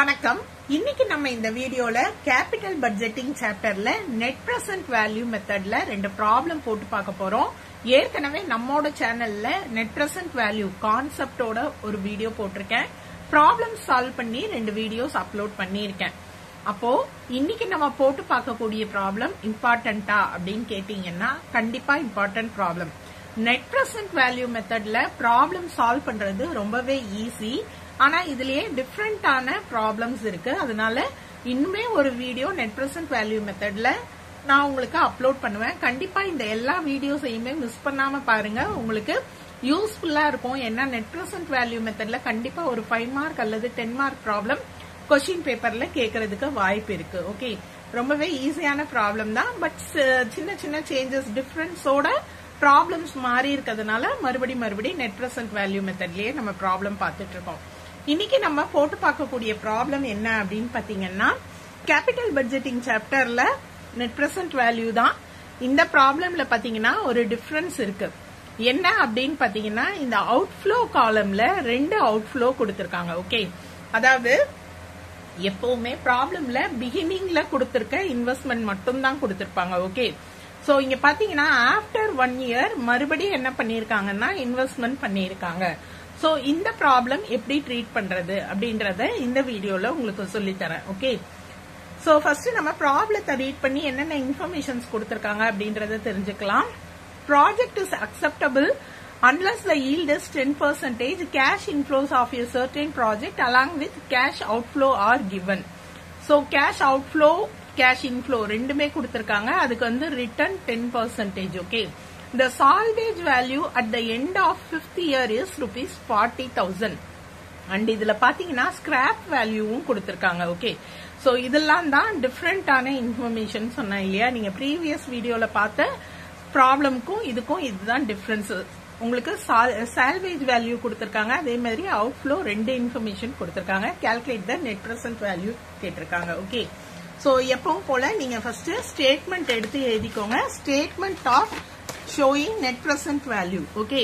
வணக்கம். இன்னைக்கு நம்ம இந்த வீடியோல கேபிட்டல் பட்ஜெட்டிங் சாப்டர்ல நெட் பிரசன்ட் வேல்யூ மெத்தட்ல ரெண்டு ப்ராப்ளம் போட்டு பார்க்க போறோம். ஏற்கனவே நம்மோட சேனல்ல நெட் பிரசன்ட் வேல்யூ கான்செப்டோட ஒரு வீடியோ போட்டிருக்கேன். ப்ராப்ளம் சால்வ் பண்ணி ரெண்டு வீடியோஸ் அப்லோட் பண்ணியிருக்கேன். அப்போ இன்னைக்கு நம்ம போட்டு பார்க்கக்கூடிய ப்ராப்ளம் இம்பார்ட்டன்டா அப்படின்னு கேட்டீங்கன்னா கண்டிப்பா important problem. Net present value மெத்தட்ல ப்ராப்ளம் சால்வ் பண்றது ரொம்பவே ஈஸி. ஆனா இதுலயே டிஃபரெண்டான ப்ராப்ளம்ஸ் இருக்கு. அதனால இன்னுமே ஒரு வீடியோ நெட் பிரசன்ட் வேல்யூ மெத்தட்ல நான் உங்களுக்கு அப்லோட் பண்ணுவேன். கண்டிப்பா இந்த எல்லா வீடியோஸையுமே மிஸ் பண்ணாம பாருங்க, உங்களுக்கு யூஸ்ஃபுல்லா இருக்கும். ஏன்னா நெட் பிரசன்ட் வேல்யூ மெத்தட்ல கண்டிப்பா ஒரு 5 மார்க் அல்லது 10 மார்க் ப்ராப்ளம் கொஸ்டின் பேப்பர்ல கேட்கறதுக்கு வாய்ப்பு இருக்கு. ஓகே, ரொம்பவே ஈஸியான ப்ராப்ளம் தான். பட் சின்ன சின்ன சேஞ்சஸ் டிஃபரன்ஸோட ப்ராப்ளம்ஸ் மாறி இருக்கிறதுனால மறுபடி நெட் பிரசன்ட் வேல்யூ மெத்தட்லயே நம்ம ப்ராப்ளம் பார்த்துட்டு இருக்கோம். இன்னைக்கு நம்ம போட்டு பார்க்கக்கூடிய ப்ராப்ளம் என்ன அப்படின்னு பாத்தீங்கன்னா கேபிட்டல் பட்ஜெட்டிங் சாப்டர்ல நெட் பிரசன்ட் வேல்யூ தான். இந்த ப்ராப்ளம்ல பாத்தீங்கன்னா ஒரு டிஃபரன்ஸ் இருக்கு. என்ன அப்படின்னு பாத்தீங்கன்னா இந்த அவுட்ஃப்ளோ காலம்ல ரெண்டு அவுட்ஃப்ளோ கொடுத்திருக்காங்க. ஓகே, அதாவது எப்பவுமே ப்ராப்ளம்ல பிகினிங்ல கொடுத்திருக்க இன்வெஸ்ட்மெண்ட் மட்டும் தான் கொடுத்திருப்பாங்க. ஓகே, சோ இங்க பாத்தீங்கன்னா ஆஃப்டர் 1 year மறுபடியும் என்ன பண்ணிருக்காங்கன்னா இன்வெஸ்ட்மெண்ட் பண்ணிருக்காங்க. சோ இந்த ப்ராப்ளம் எப்படி ட்ரீட் பண்றது அப்படின்றத இந்த வீடியோல உங்களுக்கு சொல்லி தரேன். ஓகே, சோ ஃபர்ஸ்ட் நம்ம ப்ராப்ளத்தை ரீட் பண்ணி என்னென்ன இன்ஃபர்மேஷன்ஸ் கொடுத்திருக்காங்க அப்படின்றத தெரிஞ்சுக்கலாம். Project is acceptable unless the yield is 10%, cash inflows of a certain project along with cash outflow are given. So cash outflow, cash inflow ரெண்டுமே கொடுத்திருக்காங்க. அதுக்கு வந்து return 10%. Okay, the salvage value at the end of 5th year is rupees 40,000. and இதுல பாத்தீங்கன்னா scrap வேல்யூவும் கொடுத்திருக்காங்க. Okay, so இதெல்லாம் தான் டிஃபரெண்டான இன்ஃபர்மேஷன் சொன்னேன் இல்லையா. நீங்க ப்ரீவியஸ் வீடியோல பார்த்த ப்ராப்ளம்க்கும் இதுக்கும் இதுதான் டிஃபரன்ஸ். உங்களுக்கு சால்வேஜ் வேல்யூ கொடுத்திருக்காங்க, அதே மாதிரி அவுட்ஃப்ளோ ரெண்டு இன்ஃபர்மேஷன் கொடுத்திருக்காங்க. Calculate the net present value கேட்டிருக்காங்க. ஓகே, சோ எப்பவும் போல நீங்க ஃபர்ஸ்ட் ஸ்டேட்மெண்ட் எடுத்து எழுதிக்கோங்க. Statement of showing net present value. Okay,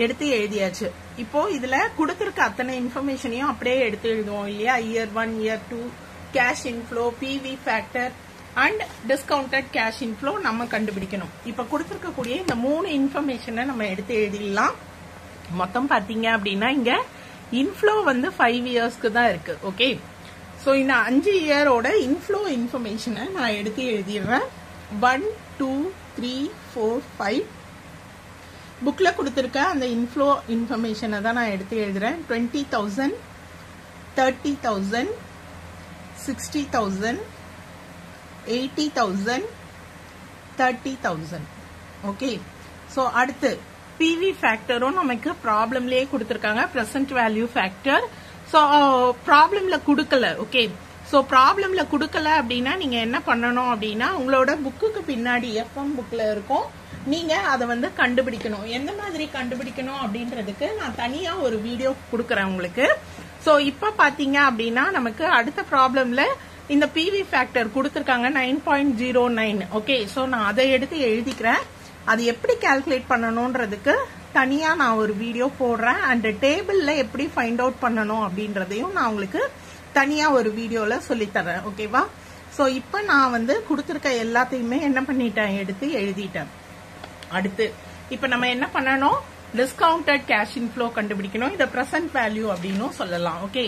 எடுத்து எழுதியாச்சு. இப்போ இதுல கொடுத்திருக்க அத்தனை இன்ஃபர்மேஷனையும் அப்படியே எடுத்து எழுதுவோம் இல்லையா. Year 1, year 2, cash inflow, PV factor and discounted cash inflow நம்ம கண்டுபிடிக்கணும். இப்ப கொடுத்திருக்கக்கூடிய இந்த 3 இன்ஃபர்மேஷனை நம்ம எடுத்து எழுதிடலாம். மொத்தம் பாத்தீங்க அப்படின்னா இங்க இன்ஃப்ளோ வந்து 5 இயர்ஸ்க்கு தான் இருக்கு. ஓகே, சோ இந்த 5 இயரோட இன்ஃப்ளோ இன்ஃபர்மேஷனை நான் எடுத்து எழுதிடுறேன். 1, 2, 3, 4, 5 புக்ல கொடுத்திருக்க அந்த இன்ஃப்ளோ இன்ஃபர்மேஷனை தான் நான் எடுத்து எழுதுறேன். 20,000, 30,000, 60,000, 80,000, 30,000. ஓகே, சோ அடுத்து பிவி ஃபேக்டரும் நமக்கு ப்ராப்ளம்லயே கொடுத்திருக்காங்க, பிரசன்ட் வேல்யூ ஃபேக்டர். சோ ப்ராப்ளம்ல கொடுக்கல. ஓகே, சோ ப்ராப்ளம்ல கொடுக்கல அப்படின்னா நீங்க என்ன பண்ணணும் அப்படின்னா உங்களோட புக்குக்கு பின்னாடி எஃப்எம் புக்ல இருக்கும், நீங்க அதை வந்து கண்டுபிடிக்கணும். எந்த மாதிரி கண்டுபிடிக்கணும் அப்படின்றதுக்கு நான் தனியா ஒரு வீடியோ கொடுக்கறேன் உங்களுக்கு. சோ இப்ப பாத்தீங்க அப்படின்னா நமக்கு அடுத்த ப்ராப்ளம்ல இந்த பிவி ஃபேக்டர் கொடுத்திருக்காங்க 9.09. ஓகே, சோ நான் அதை எடுத்து எழுதிக்கிறேன். அது எப்படி கால்குலேட் பண்ணணும்ன்றதுக்கு தனியா நான் ஒரு வீடியோ போடுறேன். அண்ட் டேபிள்ல எப்படி ஃபைண்ட் அவுட் பண்ணணும் அப்படின்றதையும் நான் உங்களுக்கு தனியா ஒரு வீடியோல சொல்லி தரேன். ஓகேவா? சோ இப்ப நான் வந்து கொடுத்திருக்க எல்லாத்தையுமே என்ன பண்ணிட்டேன், எடுத்து எழுதிட்டேன். அடுத்து இப்ப நம்ம என்ன பண்ணணும், டிஸ்கவுண்டட் கேஷ் இன்ஃப்ளோ கண்டுபிடிக்கணும். இத பிரசன்ட் வேல்யூ அப்படின்னு சொல்லலாம். ஓகே,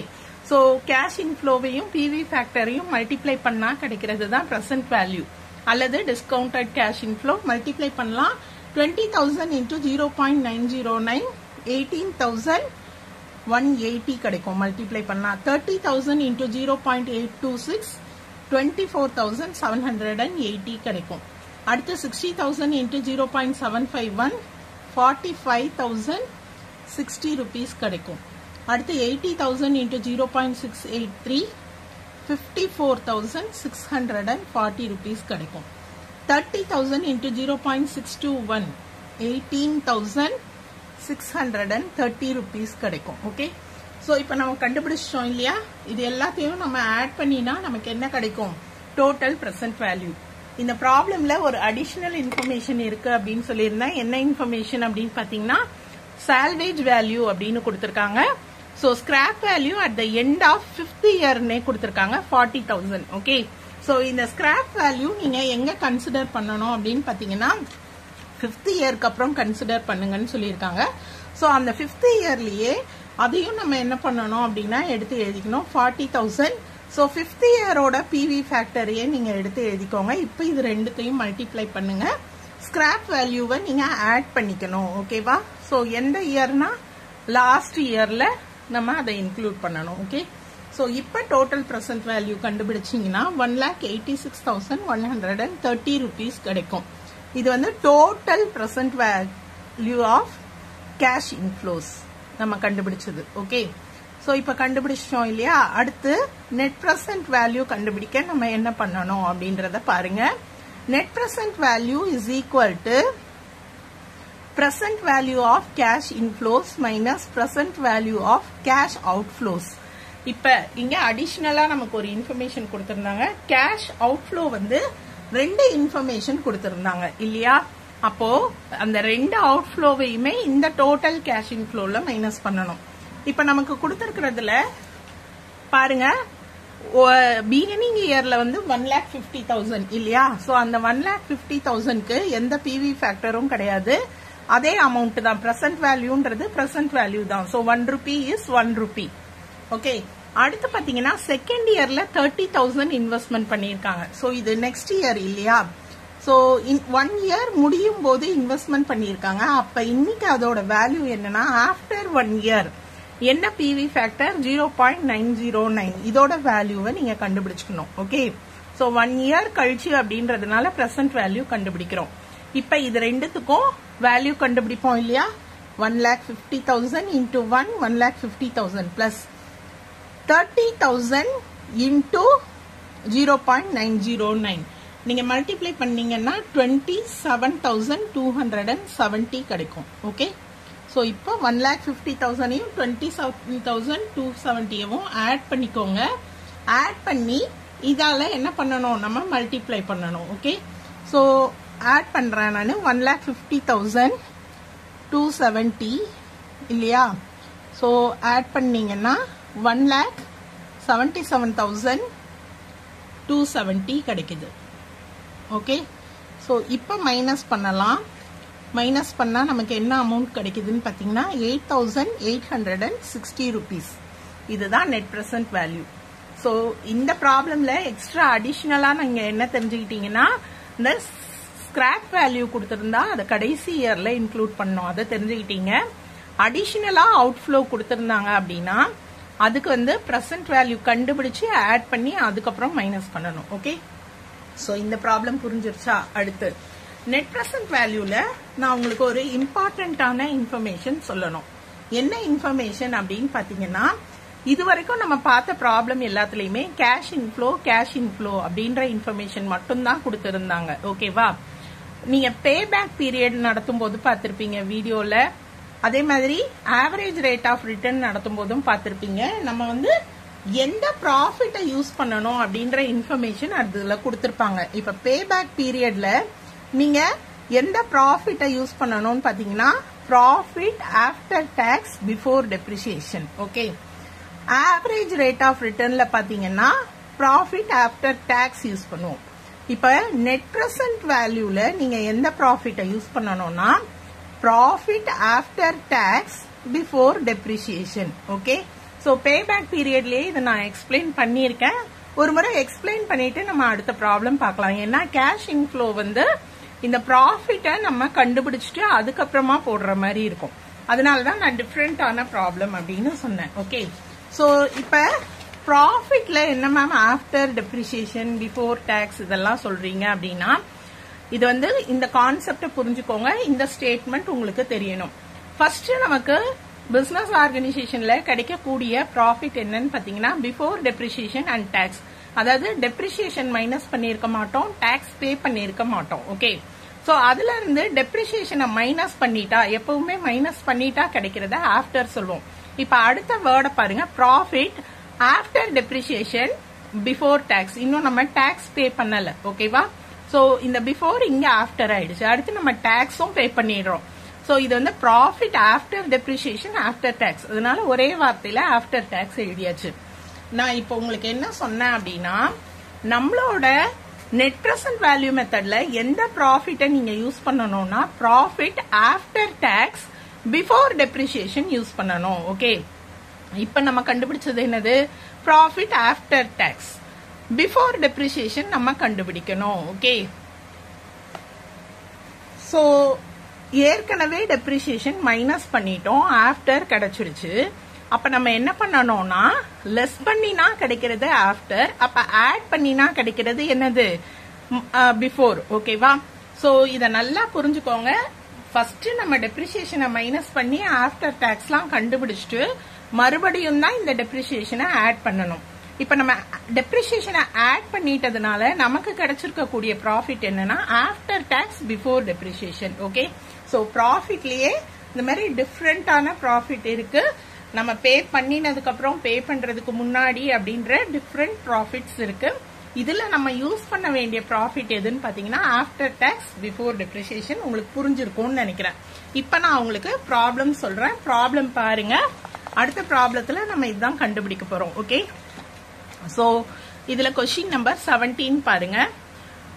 சோ கேஷ் இன்ஃப்ளோவையும் பிவி ஃபேக்டரையும் மல்டிப்ளை பண்ணா கிடைக்கிறது தான் பிரசன்ட் வேல்யூ. அல்லது டிஸ்கவுண்டட் கேஷ் இன்ஃப்ளோ மல்டிப்ளை பண்ணலாம். 20,000 into 0.909 18,180 கிடைக்கும் மல்டிப்ளை பண்ணா. 30,000 into 0.826 24,780 கிடைக்கும். அடுத்து 60,000 into 0.751 45,060 rupees கிடைக்கும். அடுத்து 80,000 into 0.683 54,640 rupees கிடைக்கும். 30,000 into 0.621 18,630 rupees கிடைக்கும். ஓகே, சோ இப்ப நம்ம கண்டுபிடிச்சிட்டோம் இல்லையா. இது எல்லாத்தையும் நம்ம ஆட் பண்ணினா நமக்கு என்ன கிடைக்கும், டோட்டல் பிரசன்ட் வேல்யூ. இந்த ப்ராப்ளம்ல ஒரு அடிஷனல் இன்ஃபர்மேஷன் இருக்கு அப்படின்னு சொல்லியிருந்தேன். என்ன இன்ஃபர்மேஷன் அப்படின்னு பாத்தீங்கன்னா சால்வேஜ் வேல்யூ அப்படின்னு கொடுத்திருக்காங்க. So scrap value at the end of 5th year நே கொடுத்திருக்காங்க 40,000. ஓகே, so இந்த scrap value நீங்க எங்க கன்சிடர் பண்ணணும் அப்படின்னு பாத்தீங்கன்னா 5th இயர்க்கு அப்புறம் கன்சிடர் பண்ணுங்கன்னு சொல்லியிருக்காங்க. so அந்த 5th இயர்லயே அதையும் நம்ம என்ன பண்ணணும் அப்படின்னா எடுத்து எழுதிக்கணும் 40,000. so 5th இயரோட PV ஃபேக்டரையே நீங்க எடுத்து எழுதிக்கோங்க. இப்போ இது ரெண்டுத்தையும் மல்டிப்ளை பண்ணுங்க. ஸ்கிராப் வேல்யூவை நீங்க ஆட் பண்ணிக்கணும். ஓகேவா? so எந்த இயர்னா லாஸ்ட் இயர்ல நம்ம அதை இன்க்ளூட் பண்ணணும். ஓகே, சோ இப்ப டோட்டல் பிரசன்ட் வேல்யூ கண்டுபிடிச்சீங்கன்னா 1,86,130 rupees கிடைக்கும். இது வந்து total present value of cash inflows நம்ம கண்டுபிடிச்சது. ஓகே, சோ இப்ப கண்டுபிடிச்சோம் இல்லையா? அடுத்து நெட் பிரசன்ட் வேல்யூ கண்டுபிடிக்க நம்ம என்ன பண்ணணும் அப்படின்றத பாருங்க. Net present value is equal to present value of cash inflows minus present value of cash outflows. இப்ப இங்க அடிஷனலா நமக்கு ஒரு இன்ஃபர்மேஷன் கொடுத்திருந்தாங்க. கேஷ் அவுட்ஃப்ளோ வந்து ரெண்டு இன்ஃபர்மேஷன் கொடுத்திருந்தாங்க இல்லையா? அப்போ அந்த ரெண்டு அவுட்ஃப்ளோவையுமே இந்த டோட்டல் கேஷ் இன்ஃப்ளோல மைனஸ் பண்ணணும். இப்ப நமக்கு கொடுத்திருக்கிறதுல பாருங்க, பிகினிங் இயர்ல வந்து 1,50,000 இல்லையா? சோ அந்த 1,50,000க்கு எந்த PV ஃபேக்டரும் கிடையாது. அதே அமௌண்ட் தான். பிரசன்ட் வேல்யூன்றது பிரசன்ட் வேல்யூ தான். So 1 rupee is 1 rupee. Okay, அடுத்து பாத்தீங்கன்னா செகண்ட் இயர்ல 30,000 இன்வெஸ்ட்மெண்ட் பண்ணிருக்காங்க. சோ இது நெக்ஸ்ட் இயர் இல்லையா? சோ 1 இயர் முடியும் போது இன்வெஸ்ட்மெண்ட் பண்ணிருக்காங்க. அப்ப இன்னைக்கு அதோட வேல்யூ என்னன்னா ஆஃப்டர் 1 இயர் என்ன PV ஃபேக்டர் 0.909 இதோட வேல்யூவை நீங்க கண்டுபிடிச்சுக்கணும். ஓகே, சோ 1 இயர் கழிச்சு அப்படின்றதுனால பிரசன்ட் வேல்யூ கண்டுபிடிக்கிறோம். இப்ப இது ரெண்டுத்துக்கும் வேல்யூ கண்டுபிடிப்போம் இல்லையா? 1,50,000 into 1,50,000 plus 30,000 into 0.909 நீங்க மல்டிப்ளை பண்ணீங்கன்னா 27,270 கிடைக்கும். ஓகே, சோ இப்போ 1,50,000 27,270 ஆட் பண்ணிக்கோங்க. ஆட் பண்ணி இதால என்ன பண்ணணும்? நம்ம மல்டிப்ளை பண்ணணும். ஓகே, சோ ஆட் பண்றேன் நான். 1,50,270 இல்லையா? சோ ஆட் பண்ணீங்கன்னா 1,77,270 கிடைக்குது. ஓகே, சோ இப்போ மைனஸ் பண்ணலாம். மைனஸ் பண்ணா நமக்கு என்ன அமௌண்ட் கிடைக்குதுன்னு பாத்தீங்கன்னா 8,860 rupees. இதுதான் நெட் பிரசன்ட் வேல்யூ. சோ இந்த ப்ராப்ளம்ல எக்ஸ்ட்ரா அடிஷனலா நீங்க என்ன தெரிஞ்சுக்கிட்டீங்கன்னா, இந்த ஸ்கிராப் வேல்யூ கொடுத்திருந்தா அதை கடைசி இயர்ல இன்க்ளூட் பண்ணோம். அதை தெரிஞ்சுக்கிட்டீங்க. அடிஷனலா அவுட்ஃப்ளோ கொடுத்திருந்தாங்க அப்படின்னா அதுக்கு வந்து பிரசன்ட் வேல்யூ கண்டுபிடிச்சு ஆட் பண்ணி அதுக்கப்புறம் மைனஸ் பண்ணணும். ஓகே, சோ இந்த ப்ராப்ளம் புரிஞ்சிருச்சா? அடுத்து நெட் பிரசன்ட் வேல்யூல நான் உங்களுக்கு ஒரு இம்பார்ட்டன்டான இன்ஃபர்மேஷன் சொல்லணும். என்ன இன்ஃபர்மேஷன் அப்படின்னு பாத்தீங்கன்னா, இதுவரைக்கும் நம்ம பார்த்த ப்ராப்ளம் எல்லாத்துலயுமே கேஷ் இன்ஃப்ளோ அப்படின்ற இன்ஃபர்மேஷன் மட்டும் தான் கொடுத்திருந்தாங்க. ஓகேவா? நீங்க பே பேக் பீரியட் நடத்தும் போது பார்த்திருப்பீங்க வீடியோல. அதே மாதிரி ஆவரேஜ் ரேட் ஆஃப் ரிட்டர்ன் நடத்தும் போதும் பார்த்திருப்பீங்க. நம்ம வந்து எந்த ப்ராஃபிட்டை யூஸ் பண்ணணும் அப்படின்ற இன்ஃபர்மேஷன் அதுல கொடுத்திருப்பாங்க. இப்ப பே பேக் பீரியட்ல நீங்க எந்த ப்ராஃபிட்டை யூஸ் பண்ணணும்னு பாத்தீங்கன்னா profit after tax before depreciation. Okay, average rate of ரிட்டர்ன்ல பாத்தீங்கன்னா ப்ராஃபிட் ஆஃப்டர் டாக்ஸ் யூஸ் பண்ணுவோம். இப்ப நெட் பிரசன்ட் வேல்யூல நீங்க எந்த ப்ராஃபிட்டை யூஸ் பண்ணணும்னா profit after tax before depreciation. Okay, so pay back பீரியட்லயே இதை நான் எக்ஸ்பிளைன் பண்ணியிருக்கேன். ஒரு முறை எக்ஸ்பிளைன் பண்ணிட்டு நம்ம அடுத்த ப்ராப்ளம் பார்க்கலாம். ஏன்னா கேஷ் இன்ஃப்ளோ வந்து இந்த ப்ராஃபிட்டை நம்ம கண்டுபிடிச்சிட்டு அதுக்கப்புறமா போடுற மாதிரி இருக்கும். அதனாலதான் நான் டிஃப்ரெண்டான ப்ராப்ளம் அப்படின்னு சொன்னேன். ஓகே, சோ இப்ப ப்ராஃபிட்ல என்ன ma'am after depreciation before tax இதெல்லாம் சொல்றீங்க அப்படின்னா, இது வந்து இந்த கான்செப்ட புரிஞ்சுக்கோங்க. இந்த ஸ்டேட்மெண்ட் உங்களுக்கு தெரியணும். ஃபர்ஸ்ட் நமக்கு பிசினஸ் ஆர்கனைசேஷன்ல கிடைக்கக்கூடிய ப்ராஃபிட் என்னன்னு பாத்தீங்கன்னா பிஃபோர் டெப்ரிசியேஷன் அண்ட் டாக்ஸ். அதாவது டெப்ரிசியேஷன் மைனஸ் பண்ணிருக்க மாட்டோம், டாக்ஸ் பே பண்ணிருக்க மாட்டோம். ஓகே, சோ அதுல இருந்து டெப்ரிசியேஷனை மைனஸ் பண்ணிட்டா, எப்பவுமே மைனஸ் பண்ணிட்டா கிடைக்கிறத ஆஃப்டர் சொல்லுவோம். இப்ப அடுத்த வேர்டை பாருங்க, profit after depreciation before tax. இன்னும் நம்ம டாக்ஸ் பே பண்ணல. ஓகேவா? சோ இந்த பிஃபோர் இங்க ஆஃப்டர் ஆயிடுச்சு. அடுத்து நம்ம டாக்ஸும் பே பண்ணிடுறோம். சோ இது வந்து profit after depreciation after tax. அதனால ஒரே வார்த்தையில ஆஃப்டர் டாக்ஸ் எழுதியாச்சு. நான் இப்போ உங்களுக்கு என்ன சொன்னேன் அப்படின்னா, நம்மளோட நெட் பிரசன்ட் வேல்யூ மெத்தட்ல எந்த ப்ராஃபிட்டை நீங்க யூஸ் பண்ணணும்னா profit after tax before depreciation use பண்ணணும். ஓகே, இப்ப நம்ம கண்டுபிடிச்சது என்னது? Profit after tax. Before depreciation நம்ம கண்டுபிடிக்கணும். ஓகே, சோ ஏற்கனவே டெப்ரிசியேஷன் மைனஸ் பண்ணிட்டோம், ஆஃப்டர் கிடைச்சிருச்சு. அப்ப நம்ம என்ன பண்ணணும்னா லெஸ் பண்ணினா கிடைக்கிறது ஆஃப்டர், அப்ப ஆட் பண்ணினா கிடைக்கிறது என்னது? பிஃபோர். ஓகேவா? சோ இத நல்லா புரிஞ்சுக்கோங்க. ஃபர்ஸ்ட் நம்ம டெப்ரிசியேஷனை மைனஸ் பண்ணி ஆஃப்டர் டாக்ஸ்லாம் கண்டுபிடிச்சிட்டு மறுபடியும் தான் இந்த டெப்ரிசியேஷனை ஆட் பண்ணணும். இப்ப நம்ம டெப்ரிசியேஷனை ஆட் பண்ணிட்டதுனால நமக்கு கிடைச்சிருக்கக்கூடிய ப்ராஃபிட் என்னன்னா after tax before depreciation. Okay, so ப்ராஃபிட்லயே இந்த மாதிரி டிஃப்ரெண்டான ப்ராஃபிட் இருக்கு. நம்ம பே பண்ணினதுக்கு அப்புறம் பே பண்றதுக்கு முன்னாடி அப்படின்ற டிஃப்ரெண்ட் ப்ராஃபிட்ஸ் இருக்கு. இதுல நம்ம யூஸ் பண்ண வேண்டிய ப்ராஃபிட் எதுன்னு பாத்தீங்கன்னா ஆஃப்டர் டாக்ஸ் பிஃபோர் டெப்ரிசியேஷன். உங்களுக்கு புரிஞ்சிருக்கும்னு நினைக்கிறேன். இப்ப நான் உங்களுக்கு ப்ராப்ளம் சொல்றேன். ப்ராப்ளம் பாருங்க. அடுத்த ப்ராப்ளத்துல நம்ம இதுதான் கண்டுபிடிக்க போறோம். ஓகே, சோ இதுல கொஸ்டின் நம்பர் 17 பாருங்க.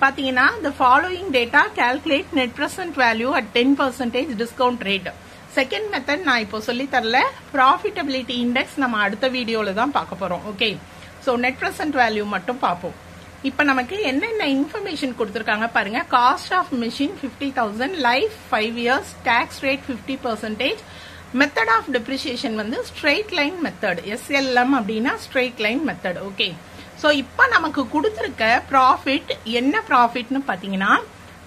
பாத்தீங்கன்னா the following data calculate net present value at 10% discount rate. Second method நான் இப்போ சொல்லி தரல. ப்ராஃபிட்டபிலிட்டி இண்டெக்ஸ் நம்ம அடுத்த வீடியோல தான் பார்க்க போறோம். Okay, so net present value மட்டும் பார்ப்போம். இப்ப நமக்கு என்னென்ன இன்ஃபர்மேஷன் கொடுத்திருக்காங்க பாருங்க. Cost of machine 50,000, life 5 years, tax rate 50%, method of depreciation வந்து ஸ்ட்ரெயிட் லைன் மெத்தட், SLM அப்படின்னா straight line method. Okay, so இப்ப நமக்கு கொடுத்திருக்க ப்ராஃபிட் என்ன ப்ராஃபிட்னு பாத்தீங்கன்னா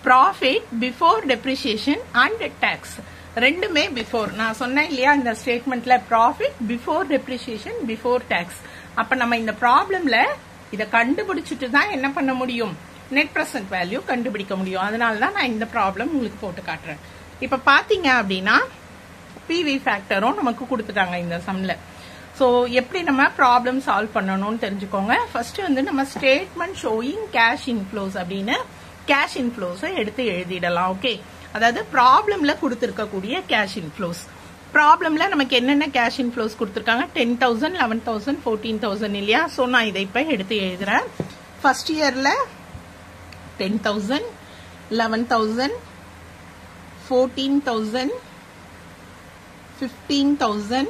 profit before depreciation and tax. ரெண்டுமே பிஃபோர். நான் சொன்னேன் இல்லையா இந்த ஸ்டேட்மெண்ட்ல profit before depreciation before tax. அப்ப நம்ம இந்த ப்ராப்ளம்ல இத கண்டுபிடிச்சிட்டு தான் என்ன பண்ண முடியும்? நெட் பிரசன்ட் வேல்யூ கண்டுபிடிக்க முடியும். அதனாலதான் நான் இந்த ப்ராப்ளம் உங்களுக்கு போட்டு காட்டுறேன். இப்ப பாத்தீங்க அப்படின்னா பிவி ஃபேக்டரும் நமக்கு கொடுத்துட்டாங்க இந்த சம்ல. சோ எப்படி நம்ம ப்ராப்ளம் சால்வ் பண்ணணும்னு தெரிஞ்சுக்கோங்க. ஃபர்ஸ்ட் வந்து நம்ம ஸ்டேட்மெண்ட் ஷோயிங் கேஷ் இன்ஃப்ளோஸ் அப்படின்னு கேஷ் இன்ஃப்ளோஸ் எடுத்து எழுதிடலாம். ஓகே, அதாவது ப்ராப்ளம்ல கொடுத்திருக்கக்கூடிய கேஷ் இன்ஃப்ளோஸ். ப்ராப்ளம்ல நமக்கு என்னென்ன கேஷ் இன்ஃப்ளோஸ் கொடுத்திருக்காங்க? 10,000, 11,000, 14,000 இல்லையா? சோ நான் இதை இப்ப எடுத்து எழுதுறேன். ஃபர்ஸ்ட் இயர்ல 10,000, 11,000, 14,000, 15,000,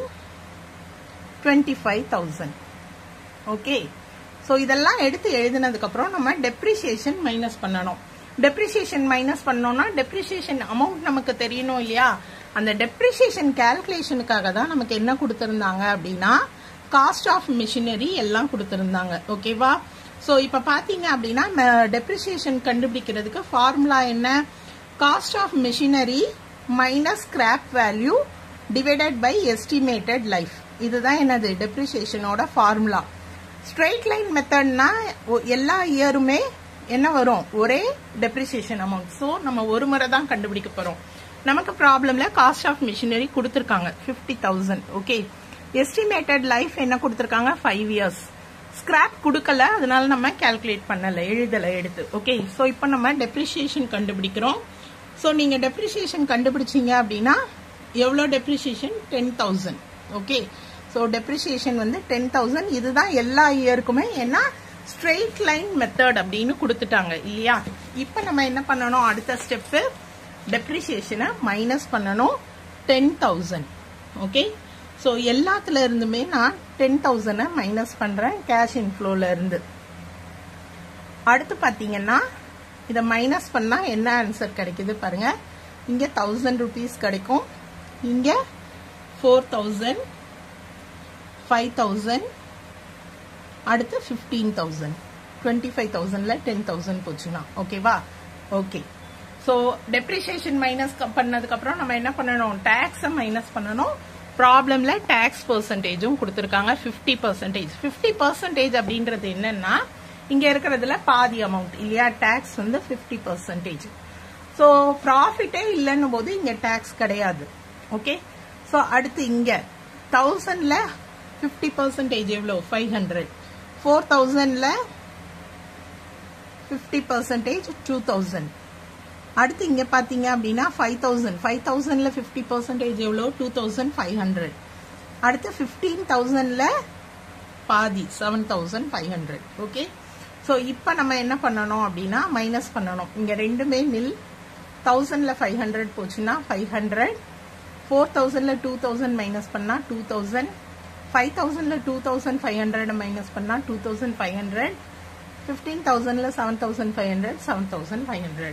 25,000. ஓகே, சோ இதெல்லாம் எடுத்து எழுதினதுக்கு அப்புறம் நம்ம டெப்ரிசியேஷன் மைனஸ் பண்ணணும். டெப்ரிசியேஷன் மைனஸ் பண்ணோம்னா டெப்ரிசியேஷன் அமௌண்ட் நமக்கு தெரியணும் இல்லையா? அந்த டெப்ரிசியேஷன் கால்குலேஷனுக்காக தான் நமக்கு என்ன கொடுத்திருந்தாங்க அப்படின்னா காஸ்ட் ஆஃப் மிஷினரி எல்லாம் கொடுத்திருந்தாங்க. ஓகேவா? சோ இப்ப பாத்தீங்க அப்படின்னா டெப்ரிசியேஷன் கண்டுபிடிக்கிறதுக்கு ஃபார்முலா என்ன? Cost of machinery minus scrap value divided by estimated life. இதுதான் என்னது டெப்ரிசியேஷனோட ஃபார்முலா. ஸ்ட்ரெயிட் லைன் மெத்தட்னா எல்லா இயருமே என்ன வரும்? ஒரே டெப்ரிசியேஷன் அமௌண்ட். சோ நம்ம ஒரு முறை தான் கண்டுபிடிக்க போறோம். நமக்கு ப்ராப்ளம்ல காஸ்ட் ஆஃப் மிஷினரி கொடுத்திருக்காங்க 50,000. ஓகே, எஸ்டிமேட்டட் லைஃப் என்ன கொடுத்திருக்காங்க? 5 years. ஸ்கிராப் கொடுக்கல, அதனால நம்ம கால்குலேட் பண்ணல, எழுதல எடுத்து. ஓகே, சோ இப்போ நம்ம டெப்ரிசியேஷன் கண்டுபிடிக்கிறோம். சோ நீங்க டெப்ரிசியேஷன் கண்டுபிடிச்சீங்க அப்படின்னா எவ்வளவு டெப்ரிசியேஷன்? 10,000. ஓகே, சோ டெப்ரிசியேஷன் வந்து 10,000. இதுதான் எல்லா இயருக்குமே என்ன ஸ்ட்ரெயிட் லைன் மெத்தட் அப்படின்னு கொடுத்துட்டாங்க இல்லையா? இப்ப நம்ம என்ன பண்ணணும்? அடுத்த ஸ்டெப் டெப்ரிசியேஷனை மைனஸ் பண்ணணும் 10,000. ஓகே, சோ எல்லாத்துல இருந்துமே நான் 10,000 மைனஸ் பண்றேன் கேஷ் இன்ஃப்ளோல இருந்து. அடுத்து பாத்தீங்கன்னா இத மைனஸ் பண்ணா என்ன ஆன்சர் கிடைக்குது பாருங்க. இங்க 1,000 rupees கிடைக்கும், இங்க 4,000, 5,000, அடுத்து 15,000, 25,000ல 10,000 போச்சுன்னா. ஓகேவா? ஓகே, சோ டெப்ரிசியேஷன் மைனஸ் பண்ணதுக்கு அப்புறம் நம்ம என்ன பண்ணணும்? டாக்ஸ் மைனஸ் பண்ணணும். ப்ராப்ளம்ல டாக்ஸ் பெர்சன்டேஜும் கொடுத்திருக்காங்க 50%. 50% அப்படின்றது என்னன்னா இங்க இருக்கிறதுல பாதி அமௌண்ட் இல்லையா? டாக்ஸ் வந்து 50%. சோ ப்ராஃபிட்டே இல்லைன்னு போது இங்க டாக்ஸ் கிடையாது. ஓகே, சோ அடுத்து இங்க 1,000ல 50% எவ்வளவு? 500. 4,000ல 50% 2,000. அடுத்து இங்க பாத்தீங்க அப்படின்னா 5000 5000ல 50% எவ்வளோ 2500. அடுத்து 15000ல பாதி 7500. ஓகே, சோ இப்போ நம்ம என்ன பண்ணணும் அப்படின்னா மைனஸ் பண்ணணும். இங்க ரெண்டுமே நில். 1000ல 500 போச்சுன்னா 500, 4000ல 2000 மைனஸ் பண்ணா 2000, 5000ல 2500 மைனஸ் பண்ணா 2500, 15000ல 7500 7500.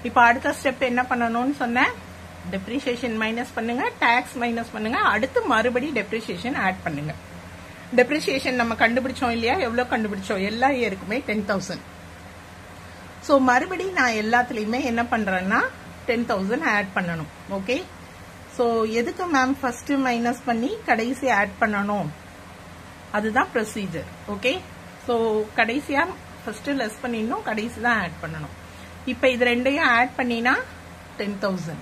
இப்போ அடுத்த ஸ்டெப் என்ன பண்ணணும்னு சொன்னேன், டெப்ரிசியேஷன் மைனஸ் பண்ணுங்க, டாக்ஸ் மைனஸ் பண்ணுங்க, அடுத்து மறுபடி டெப்ரிசியேஷன் ஆட் பண்ணுங்க. டெப்ரிசியேஷன் நம்ம கண்டுபிடிச்சோம் இல்லையா, எவ்வளவு கண்டுபிடிச்சோம், எல்லா இயருக்குமே 10,000. சோ மறுபடி நான் எல்லாத்துலயுமே என்ன பண்றேன்னா 10,000 ஆட் பண்ணணும். ஓகே, சோ எதுக்கு மேம் ஃபர்ஸ்ட் மைனஸ் பண்ணி கடைசி ஆட் பண்ணணும், அதுதான் ப்ரொசீஜர். ஓகே, சோ கடைசியா ஃபர்ஸ்ட் லெஸ் பண்ணிடணும், கடைசி தான் ஆட் பண்ணணும். இப்ப இது ரெண்டையும் ஆட் பண்ணினா 10,000,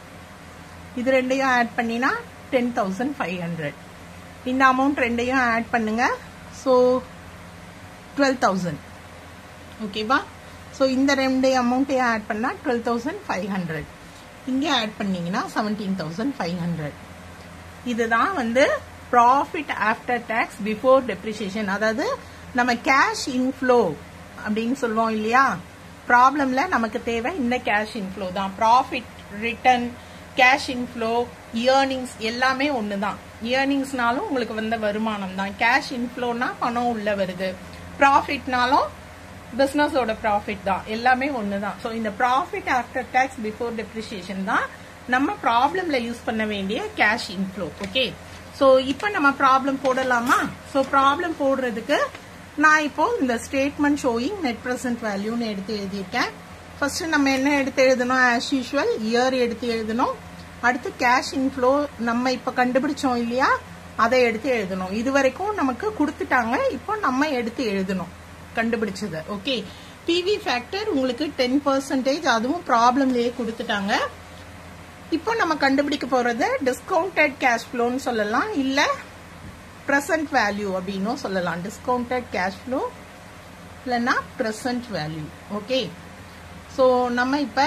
இது ரெண்டையும் ஆட் பண்ணினா 10,500. இந்த அமௌண்ட் ரெண்டையும் ஆட் பண்ணுங்க, சோ 12,000. ஓகேவா, சோ இந்த ரெண்டு அமௌண்ட்டையும் ஆட் பண்ணா 12,500. இங்க ஆட் பண்ணீங்கன்னா 17,500. இதுதான் வந்து profit after tax before depreciation. அதாவது நம்ம கேஷ் இன்ஃப்ளோ அப்படின்னு சொல்லுவோம் இல்லையா, ப்ராப்ளம்ல நமக்கு தேவை இந்த கேஷ் இன்ஃப்ளோ தான். Profit return, cash inflow, earnings எல்லாமே ஒண்ணுதான். இயர்னிங்ஸ்னாலும் உங்களுக்கு வந்த வருமானம் தான், கேஷ் இன்ஃப்ளோனா பணம் உள்ள வருது, ப்ராஃபிட்னாலும் பிசினஸோட ப்ராஃபிட் தான், எல்லாமே ஒண்ணுதான். சோ இந்த profit after tax before depreciation தான் நம்ம ப்ராப்ளம்ல யூஸ் பண்ண வேண்டிய கேஷ் இன்ஃப்ளோ. ஓகே, சோ இப்போ நம்ம ப்ராப்ளம் போடலாமா? சோ ப்ராப்ளம் போடுறதுக்கு நான் இப்போ இந்த ஸ்டேட்மெண்ட் ஷோயிங் நெட் பிரசன்ட் வேல்யூன்னு எடுத்து எழுதியிருக்கேன். ஃபர்ஸ்ட் நம்ம என்ன எடுத்து எழுதணும், ஆஸ் யூஷுவல் இயர் எடுத்து எழுதணும். அடுத்து கேஷ் இன்ஃப்ளோ நம்ம இப்ப கண்டுபிடிச்சோம் இல்லையா, அதை எடுத்து எழுதணும். இது வரைக்கும் நமக்கு கொடுத்துட்டாங்க, இப்போ நம்ம எடுத்து எழுதணும் கண்டுபிடிச்சது. ஓகே, பிவி ஃபேக்டர் உங்களுக்கு 10%, அதுவும் ப்ராப்ளம்லயே கொடுத்துட்டாங்க. இப்போ நம்ம கண்டுபிடிக்க போறது டிஸ்கவுண்டட் கேஷ் ஃப்ளோன்னு சொல்லலாம், இல்ல பிரசன்ட் வேல்யூ அப்படின்னும் சொல்லலாம். டிஸ்கவுண்டட் கேஷ் ஃப்ளோ இல்லைன்னா பிரசன்ட் வேல்யூ. ஓகே, ஸோ நம்ம இப்ப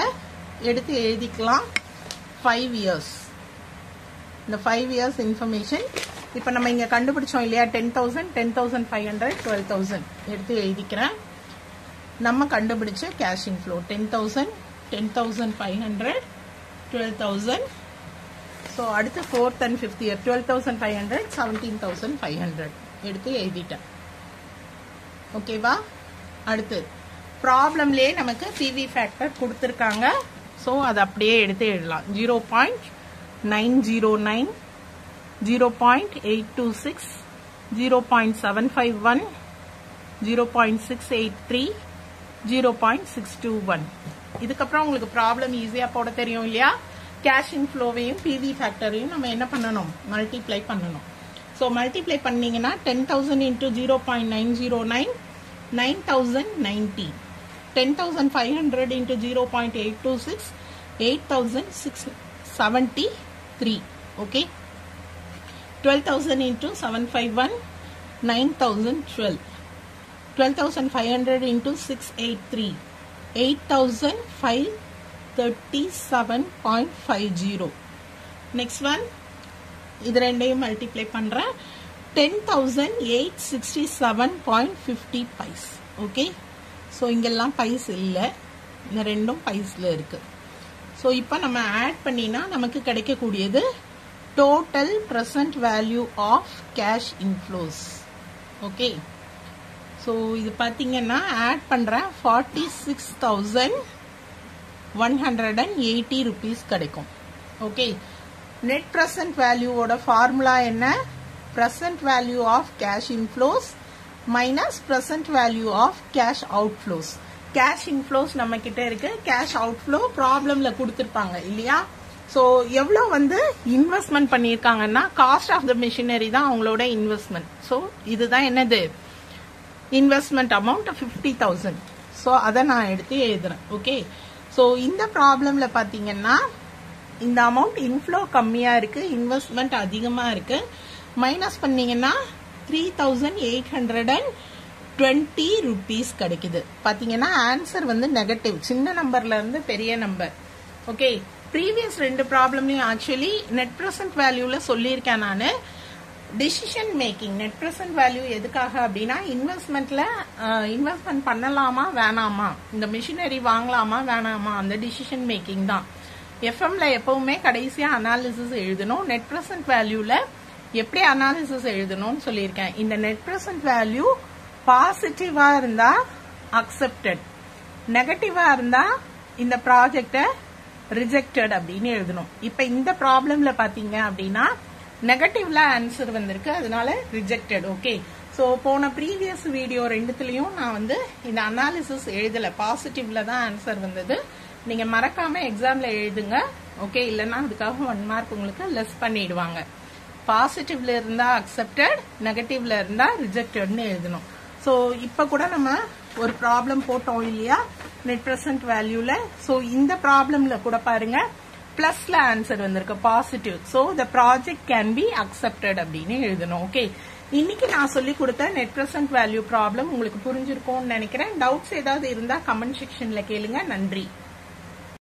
எடுத்து எழுதிக்கலாம் 5 இயர்ஸ். இந்த 5 இயர்ஸ் இன்ஃபர்மேஷன் இப்ப நம்ம இங்க கண்டுபிடிச்சோம் இல்லையா, 10,000, 10,500, 12,000 எடுத்து எழுதிக்கிறேன். நம்ம கண்டுபிடிச்ச கேஷ் இன்ஃப்ளோ 10,000, 10,500, 12,000. ஸோ அடுத்து 4th and 5th இயர் 12,500, 17,500 எடுத்து எழுதிட்டேன். ஓகேவா, அடுத்து ப்ராப்ளம்லயே நமக்கு பிவி ஃபேக்டர் கொடுத்துருக்காங்க. ஸோ அதை அப்படியே எடுத்து எழுதலாம். 0.909, 0.826, 0.751, 0.683, 0.621. இதுக்கப்புறம் உங்களுக்கு ப்ராப்ளம் ஈஸியா போட தெரியும் இல்லையா. கேஷ் இன்ஃப்ளோவையும் பிவி ஃபேக்டரையும் நம்ம என்ன பண்ணணும், மல்டிப்ளை பண்ணணும். ஸோ மல்டிப்ளை பண்ணீங்கன்னா 10,000 into 0.909, 9,090. 10,500 into 0.826, 8,673. Okay, 12,000 into 751, 9,012. 12,500 into 683, 8,537.50. next one, இது ரெண்டையும் மல்டிப்ளை பண்றேன். 10,867.50 பைஸ். ஓகே, ஸோ இங்கெல்லாம் பைஸ் இல்லை, இந்த ரெண்டும் பைஸ்ல இருக்கு. ஸோ இப்போ நம்ம ஆட் பண்ணினா நமக்கு கிடைக்கக்கூடியது total present value of cash inflows. Okay, so இது பார்த்தீங்கன்னா ஆட் பண்றேன் 46,180 rupees கிடைக்கும். ஓகே, நெட் பிரசன்ட் வேல்யூவோட ஃபார்முலா என்ன, present value of cash inflows minus present value of cash outflows. Cash inflows நம்ம கிட்ட இருக்கு, கேஷ் அவுட்ஃப்ளோ ப்ராப்ளம்ல கொடுத்திருப்பாங்க இல்லையா. சோ எவ்வளவு வந்து இன்வெஸ்ட்மெண்ட் பண்ணிருக்காங்கன்னா காஸ்ட் ஆஃப் த மிஷினரி தான் அவங்களோட இன்வெஸ்ட்மெண்ட். சோ இதுதான் என்னது, இன்வெஸ்ட்மெண்ட் அமௌண்ட் 50,000. சோ அதை நான் எடுத்து எழுதுறேன். ஓகே, சோ இந்த ப்ராப்ளம்ல பாத்தீங்கன்னா இந்த அமௌண்ட் இன்ஃப்ளோ கம்மியா இருக்கு, இன்வெஸ்ட்மெண்ட் அதிகமா இருக்கு. மைனஸ் பண்ணீங்கன்னா 3,820 rupees கிடைக்குது. பாத்தீங்கன்னா ஆன்சர் வந்து நெகட்டிவ், சின்ன நம்பர்ல இருந்து பெரிய நம்பர். ஓகே, ப்ரீவியஸ் 2 ப்ராப்ளம்லயும் ஆக்சுவலி நெட் பிரசன்ட் வேல்யூல சொல்லியிருக்கேன் நானு. Decision making net present value எதுக்காக அப்படின்னா இன்வெஸ்ட்மெண்ட் பண்ணலாமா வேணாமா, இந்த மிஷினரி வாங்கலாமா வேணாமா, அந்த டிசிஷன் மேக்கிங் தான். எஃப்எம்ல எப்பவுமே கடைசியா அனாலிசிஸ் எழுதணும். நெட் பிரசன்ட் வேல்யூல எப்படி அனாலிசிஸ் எழுதணும்னு சொல்லியிருக்கேன். இந்த நெட் பிரசன்ட் வேல்யூ பாசிட்டிவா இருந்தா அக்செப்டட், நெகட்டிவா இருந்தா இந்த ப்ராஜெக்ட ரிஜெக்டட் அப்படின்னு எழுதணும். இப்ப இந்த ப்ராப்ளம்ல பாத்தீங்க அப்படின்னா நெகட்டிவ்ல ஆன்சர் வந்திருக்கு, அதனால ரிஜெக்டட். ஓகே, சோ போன ப்ரீவியஸ் வீடியோ 2த்துலயும் நான் இந்த அனாலிசிஸ் எழுதல, பாசிட்டிவ்ல தான் ஆன்சர் வந்தது. நீங்க மறக்காம எக்ஸாம்ல எழுதுங்க. ஓகே, இல்லைன்னா அதுக்காக 1 மார்க் உங்களுக்கு லெஸ் பண்ணிடுவாங்க. பாசிட்டிவ்ல இருந்தா அக்செப்டட், நெகட்டிவ்ல இருந்தா ரிஜெக்டட்னு எழுதணும். சோ இப்ப கூட நம்ம ஒரு ப்ராப்ளம் போட்டோம் இல்லையா நெட் பிரசன்ட் வேல்யூல. சோ இந்த ப்ராப்ளம்ல கூட பாருங்க பிளஸ்ல ஆன்சர் வந்திருக்கு, positive. So the project can be accepted அப்படின்னு எழுதணும். ஓகே, இன்னைக்கு நான் சொல்லி கொடுத்த நெட் பிரசன்ட் வேல்யூ ப்ராப்ளம் உங்களுக்கு புரிஞ்சிருக்கும்னு நினைக்கிறேன். டவுட்ஸ் ஏதாவது இருந்தா கமெண்ட் செக்ஷன்ல கேளுங்க. நன்றி.